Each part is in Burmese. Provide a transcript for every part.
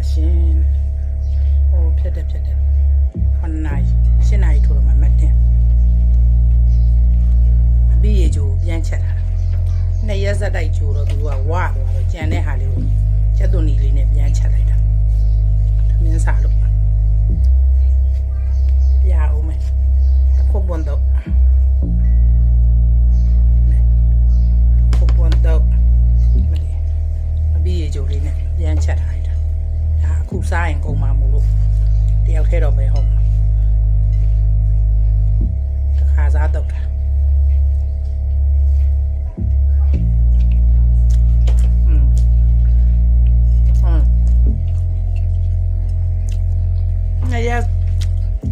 ရှင်ဟိုဖြစ်တယ်9နာရီ10နာရီထိုးတော့မှမတင်အပြီးရေချိုပြန်ချက်လာနှစ်ရက်ဆက်တိုက်ချိုတော့သူကဝါသွားတော့ကြံတဲ့ဟာလေးကိုကျက်သွန်နီလေးနဲ့ပြန်ချက်လိုက်တာသမင်းစားလို့ပြအောင်မယ်ခုပွန်တော့အပြီးရေချိုလေးနဲ့ပြန်ချက်ထားလိုက်တာဒါအခုစားရင်ကုန်မှာမို့လို့တယောက်ထဲတော့ပဲဟုတ်မှာတခါစားတော့တာ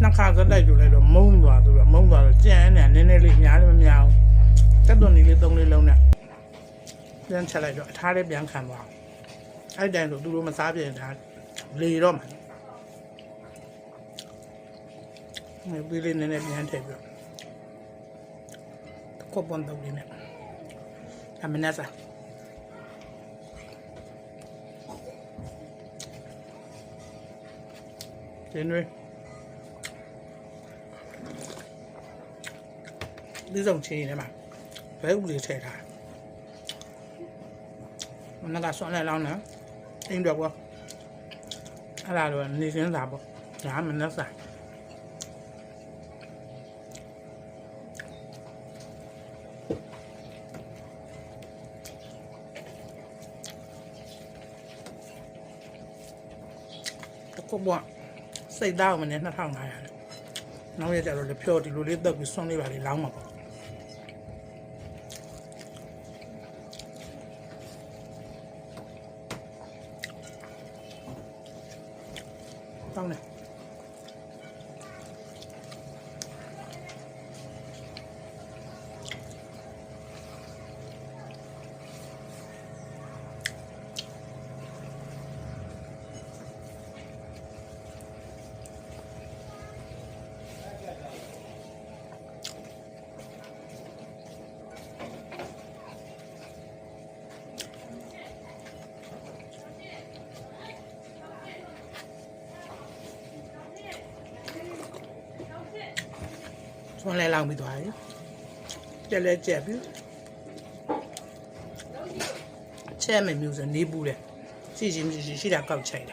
နှခါစတိုက်ကြလိုက်တော့မုံသွားသူကမုံသွားတော့ကြမ်းနေနည်းနည်းလေးများလည်းမများဘူးတက်သွန်လေး3လေးလုံးနဲ့ပြန်ချက်လိုက်တော့အထားလေးပြန်ခံသွားအဲ့တိုင်ဆိုသူတို့မစားပြင်းတာလေတော့မှာဒီလေးနည်းနည်းပြန်ထည့်ပြီးတော့ပွန်တော့လေးနဲ့အမနက်စားကျင်းရွေးဒီစုံချင်းနေမှာဘဲဥလေးထည့်ထားမနက်ကဆွမ်းလိုက်လောင်းနော်အင်းတော့ကွာအဲ့ဒါတော့နေစင်းစားပေါ့ဒါမနက်စားကိုဘွားစိတ်သားမနဲ့2500နောက်ရကြတော့လေဖြောဒီလိုလေးတက်ပြီးဆွမ်းလေးပါလေလောင်းမှာပေါ့တောင်းနေဆွမ်းလဲလောင်းပြီးသွားပြီကြက်လဲကြက်ပြီချဲမယ်မျိုးစနေပူတယ်ရှိတာကောက်ချိုက်တာ